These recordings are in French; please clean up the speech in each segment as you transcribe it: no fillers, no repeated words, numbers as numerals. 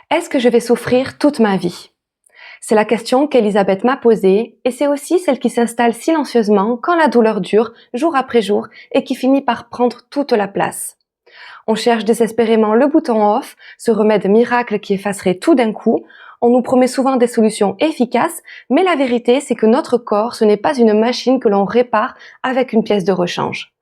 Est-ce que je vais souffrir toute ma vie? C'est la question qu'Elisabeth m'a posée et c'est aussi celle qui s'installe silencieusement quand la douleur dure, jour après jour, et qui finit par prendre toute la place. On cherche désespérément le bouton off, ce remède miracle qui effacerait tout d'un coup. On nous promet souvent des solutions efficaces, mais la vérité c'est que notre corps, ce n'est pas une machine que l'on répare avec une pièce de rechange.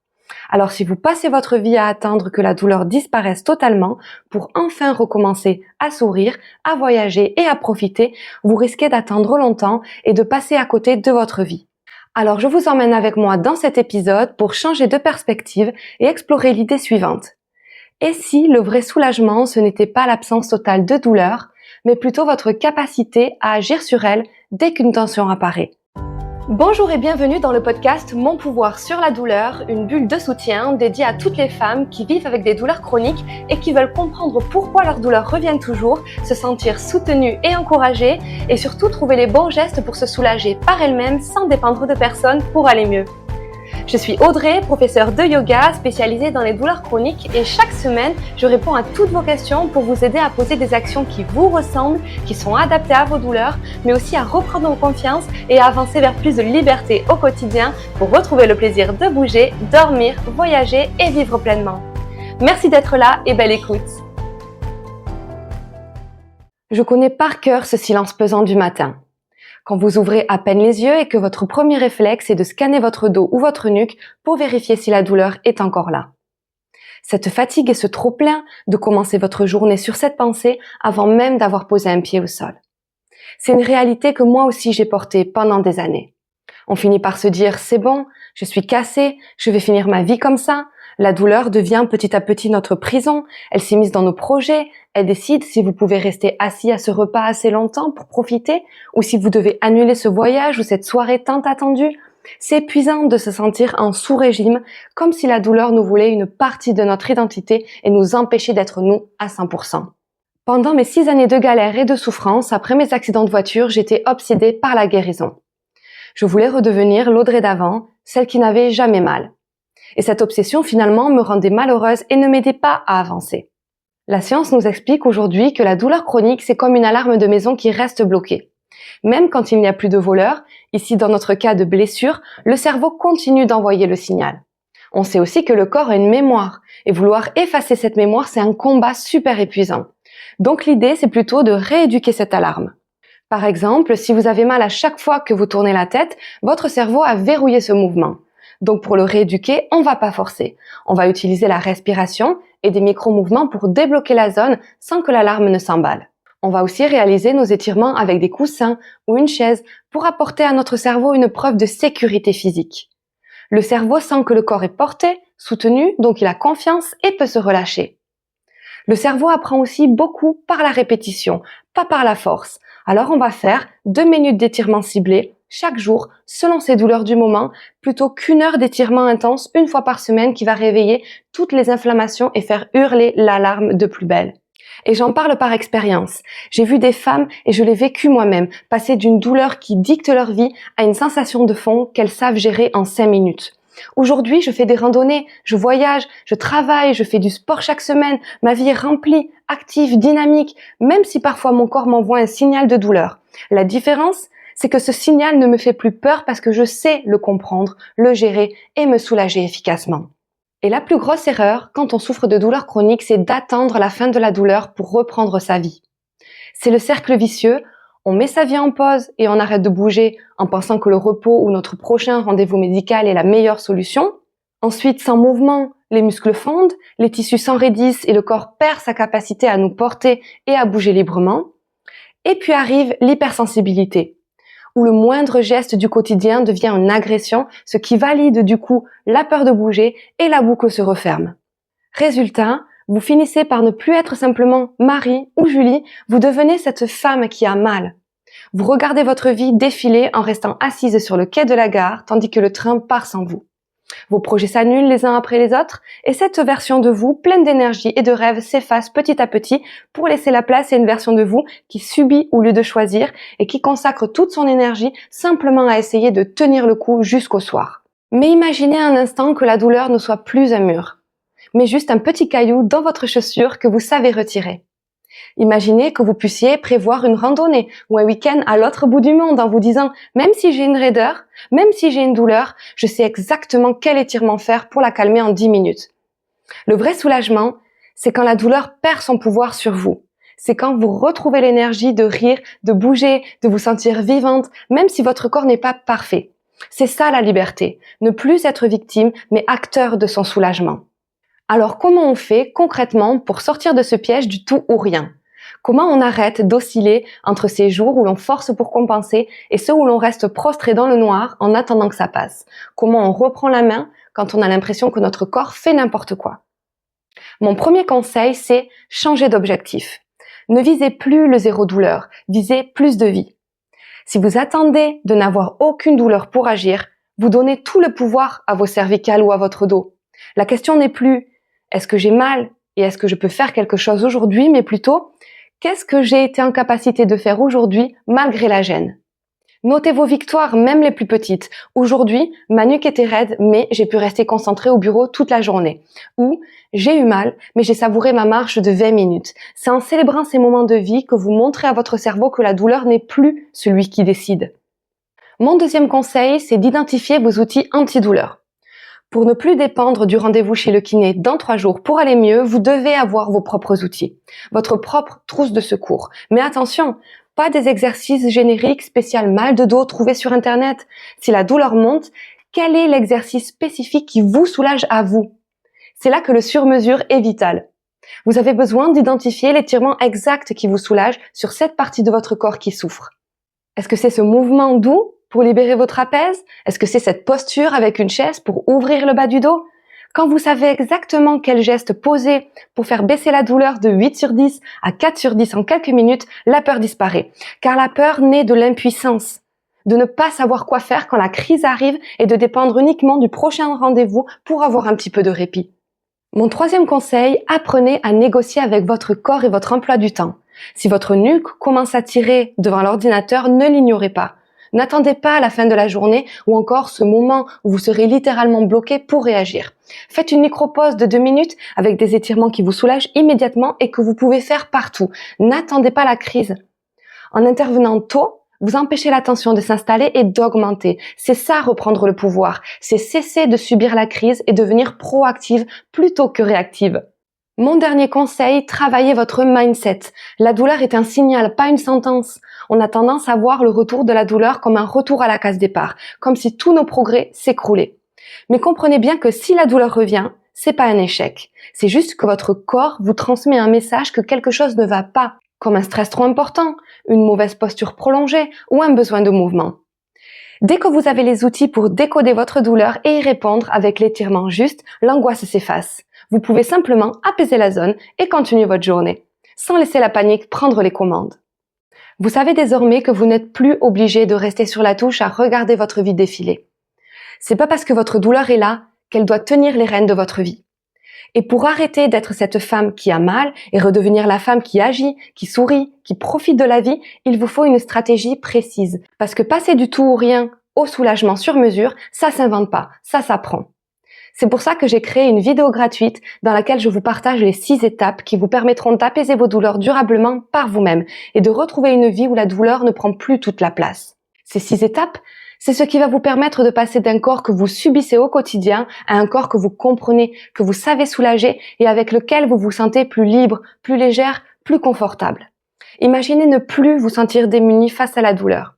Alors si vous passez votre vie à attendre que la douleur disparaisse totalement pour enfin recommencer à sourire, à voyager et à profiter, vous risquez d'attendre longtemps et de passer à côté de votre vie. Alors je vous emmène avec moi dans cet épisode pour changer de perspective et explorer l'idée suivante. Et si le vrai soulagement, ce n'était pas l'absence totale de douleur, mais plutôt votre capacité à agir sur elle dès qu'une tension apparaît? Bonjour et bienvenue dans le podcast Mon pouvoir sur la douleur, une bulle de soutien dédiée à toutes les femmes qui vivent avec des douleurs chroniques et qui veulent comprendre pourquoi leurs douleurs reviennent toujours, se sentir soutenues et encouragées et surtout trouver les bons gestes pour se soulager par elles-mêmes sans dépendre de personne pour aller mieux. Je suis Audrey, professeure de yoga spécialisée dans les douleurs chroniques et chaque semaine, je réponds à toutes vos questions pour vous aider à poser des actions qui vous ressemblent, qui sont adaptées à vos douleurs, mais aussi à reprendre confiance et à avancer vers plus de liberté au quotidien pour retrouver le plaisir de bouger, dormir, voyager et vivre pleinement. Merci d'être là et belle écoute. Je connais par cœur ce silence pesant du matin. Quand vous ouvrez à peine les yeux et que votre premier réflexe est de scanner votre dos ou votre nuque pour vérifier si la douleur est encore là. Cette fatigue et ce trop-plein de commencer votre journée sur cette pensée avant même d'avoir posé un pied au sol. C'est une réalité que moi aussi j'ai portée pendant des années. On finit par se dire « c'est bon, je suis cassée, je vais finir ma vie comme ça ». La douleur devient petit à petit notre prison, elle s'immisce dans nos projets, elle décide si vous pouvez rester assis à ce repas assez longtemps pour profiter ou si vous devez annuler ce voyage ou cette soirée tant attendue. C'est épuisant de se sentir en sous-régime, comme si la douleur nous voulait une partie de notre identité et nous empêchait d'être nous à 100%. Pendant mes 6 années de galère et de souffrance, après mes accidents de voiture, j'étais obsédée par la guérison. Je voulais redevenir l'Audrey d'avant, celle qui n'avait jamais mal. Et cette obsession finalement me rendait malheureuse et ne m'aidait pas à avancer. La science nous explique aujourd'hui que la douleur chronique, c'est comme une alarme de maison qui reste bloquée. Même quand il n'y a plus de voleurs, ici dans notre cas de blessure, le cerveau continue d'envoyer le signal. On sait aussi que le corps a une mémoire, et vouloir effacer cette mémoire, c'est un combat super épuisant. Donc l'idée, c'est plutôt de rééduquer cette alarme. Par exemple, si vous avez mal à chaque fois que vous tournez la tête, votre cerveau a verrouillé ce mouvement. Donc pour le rééduquer, on va pas forcer. On va utiliser la respiration et des micro-mouvements pour débloquer la zone sans que l'alarme ne s'emballe. On va aussi réaliser nos étirements avec des coussins ou une chaise pour apporter à notre cerveau une preuve de sécurité physique. Le cerveau sent que le corps est porté, soutenu, donc il a confiance et peut se relâcher. Le cerveau apprend aussi beaucoup par la répétition, pas par la force. Alors on va faire 2 minutes d'étirement ciblé chaque jour, selon ses douleurs du moment, plutôt qu'1 heure d'étirement intense une fois par semaine qui va réveiller toutes les inflammations et faire hurler l'alarme de plus belle. Et j'en parle par expérience. J'ai vu des femmes, et je l'ai vécu moi-même, passer d'une douleur qui dicte leur vie à une sensation de fond qu'elles savent gérer en 5 minutes. Aujourd'hui, je fais des randonnées, je voyage, je travaille, je fais du sport chaque semaine, ma vie est remplie, active, dynamique, même si parfois mon corps m'envoie un signal de douleur. La différence, c'est que ce signal ne me fait plus peur parce que je sais le comprendre, le gérer et me soulager efficacement. Et la plus grosse erreur, quand on souffre de douleurs chroniques, c'est d'attendre la fin de la douleur pour reprendre sa vie. C'est le cercle vicieux, on met sa vie en pause et on arrête de bouger en pensant que le repos ou notre prochain rendez-vous médical est la meilleure solution. Ensuite, sans mouvement, les muscles fondent, les tissus s'enraidissent et le corps perd sa capacité à nous porter et à bouger librement. Et puis arrive l'hypersensibilité, où le moindre geste du quotidien devient une agression, ce qui valide du coup la peur de bouger et la boucle se referme. Résultat, vous finissez par ne plus être simplement Marie ou Julie, vous devenez cette femme qui a mal. Vous regardez votre vie défiler en restant assise sur le quai de la gare tandis que le train part sans vous. Vos projets s'annulent les uns après les autres et cette version de vous, pleine d'énergie et de rêves, s'efface petit à petit pour laisser la place à une version de vous qui subit au lieu de choisir et qui consacre toute son énergie simplement à essayer de tenir le coup jusqu'au soir. Mais imaginez un instant que la douleur ne soit plus un mur, mais juste un petit caillou dans votre chaussure que vous savez retirer. Imaginez que vous puissiez prévoir une randonnée ou un week-end à l'autre bout du monde en vous disant « Même si j'ai une raideur, même si j'ai une douleur, je sais exactement quel étirement faire pour la calmer en 10 minutes. » Le vrai soulagement, c'est quand la douleur perd son pouvoir sur vous. C'est quand vous retrouvez l'énergie de rire, de bouger, de vous sentir vivante, même si votre corps n'est pas parfait. C'est ça la liberté, ne plus être victime, mais acteur de son soulagement. Alors comment on fait concrètement pour sortir de ce piège du tout ou rien ? Comment on arrête d'osciller entre ces jours où l'on force pour compenser et ceux où l'on reste prostré dans le noir en attendant que ça passe ? Comment on reprend la main quand on a l'impression que notre corps fait n'importe quoi ? Mon premier conseil, c'est changer d'objectif. Ne visez plus le zéro douleur, visez plus de vie. Si vous attendez de n'avoir aucune douleur pour agir, vous donnez tout le pouvoir à vos cervicales ou à votre dos. La question n'est plus « est-ce que j'ai mal et est-ce que je peux faire quelque chose aujourd'hui ?» mais plutôt « qu'est-ce que j'ai été en capacité de faire aujourd'hui malgré la gêne ?» Notez vos victoires, même les plus petites. Aujourd'hui, ma nuque était raide, mais j'ai pu rester concentrée au bureau toute la journée. Ou j'ai eu mal, mais j'ai savouré ma marche de 20 minutes. C'est en célébrant ces moments de vie que vous montrez à votre cerveau que la douleur n'est plus celui qui décide. Mon deuxième conseil, c'est d'identifier vos outils antidouleurs. Pour ne plus dépendre du rendez-vous chez le kiné dans 3 jours pour aller mieux, vous devez avoir vos propres outils, votre propre trousse de secours. Mais attention, pas des exercices génériques spécial mal de dos trouvés sur Internet. Si la douleur monte, quel est l'exercice spécifique qui vous soulage à vous ? C'est là que le sur-mesure est vital. Vous avez besoin d'identifier l'étirement exact qui vous soulage sur cette partie de votre corps qui souffre. Est-ce que c'est ce mouvement doux pour libérer votre trapèze ? Est-ce que c'est cette posture avec une chaise pour ouvrir le bas du dos ? Quand vous savez exactement quel geste poser pour faire baisser la douleur de 8 sur 10 à 4 sur 10 en quelques minutes, la peur disparaît. Car la peur naît de l'impuissance, de ne pas savoir quoi faire quand la crise arrive et de dépendre uniquement du prochain rendez-vous pour avoir un petit peu de répit. Mon troisième conseil, apprenez à négocier avec votre corps et votre emploi du temps. Si votre nuque commence à tirer devant l'ordinateur, ne l'ignorez pas. N'attendez pas la fin de la journée ou encore ce moment où vous serez littéralement bloqué pour réagir. Faites une micro-pause de 2 minutes avec des étirements qui vous soulagent immédiatement et que vous pouvez faire partout. N'attendez pas la crise. En intervenant tôt, vous empêchez la tension de s'installer et d'augmenter. C'est ça, reprendre le pouvoir. C'est cesser de subir la crise et devenir proactive plutôt que réactive. Mon dernier conseil, travaillez votre mindset. La douleur est un signal, pas une sentence. On a tendance à voir le retour de la douleur comme un retour à la case départ, comme si tous nos progrès s'écroulaient. Mais comprenez bien que si la douleur revient, c'est pas un échec. C'est juste que votre corps vous transmet un message que quelque chose ne va pas, comme un stress trop important, une mauvaise posture prolongée ou un besoin de mouvement. Dès que vous avez les outils pour décoder votre douleur et y répondre avec l'étirement juste, l'angoisse s'efface. Vous pouvez simplement apaiser la zone et continuer votre journée, sans laisser la panique prendre les commandes. Vous savez désormais que vous n'êtes plus obligé de rester sur la touche à regarder votre vie défiler. C'est pas parce que votre douleur est là qu'elle doit tenir les rênes de votre vie. Et pour arrêter d'être cette femme qui a mal et redevenir la femme qui agit, qui sourit, qui profite de la vie, il vous faut une stratégie précise. Parce que passer du tout ou rien au soulagement sur mesure, ça s'invente pas, ça s'apprend. C'est pour ça que j'ai créé une vidéo gratuite dans laquelle je vous partage les 6 étapes qui vous permettront d'apaiser vos douleurs durablement par vous-même et de retrouver une vie où la douleur ne prend plus toute la place. Ces 6 étapes, c'est ce qui va vous permettre de passer d'un corps que vous subissez au quotidien à un corps que vous comprenez, que vous savez soulager et avec lequel vous vous sentez plus libre, plus légère, plus confortable. Imaginez ne plus vous sentir démuni face à la douleur.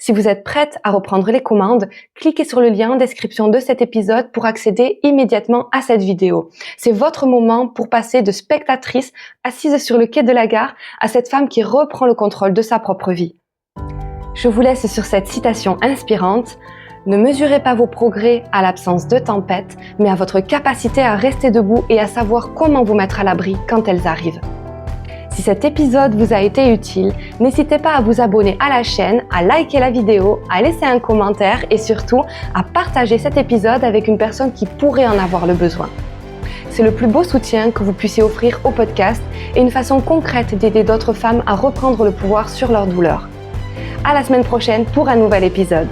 Si vous êtes prête à reprendre les commandes, cliquez sur le lien en description de cet épisode pour accéder immédiatement à cette vidéo. C'est votre moment pour passer de spectatrice assise sur le quai de la gare à cette femme qui reprend le contrôle de sa propre vie. Je vous laisse sur cette citation inspirante. Ne mesurez pas vos progrès à l'absence de tempête, mais à votre capacité à rester debout et à savoir comment vous mettre à l'abri quand elles arrivent. Si cet épisode vous a été utile, n'hésitez pas à vous abonner à la chaîne, à liker la vidéo, à laisser un commentaire et surtout à partager cet épisode avec une personne qui pourrait en avoir le besoin. C'est le plus beau soutien que vous puissiez offrir au podcast et une façon concrète d'aider d'autres femmes à reprendre le pouvoir sur leur douleur. À la semaine prochaine pour un nouvel épisode.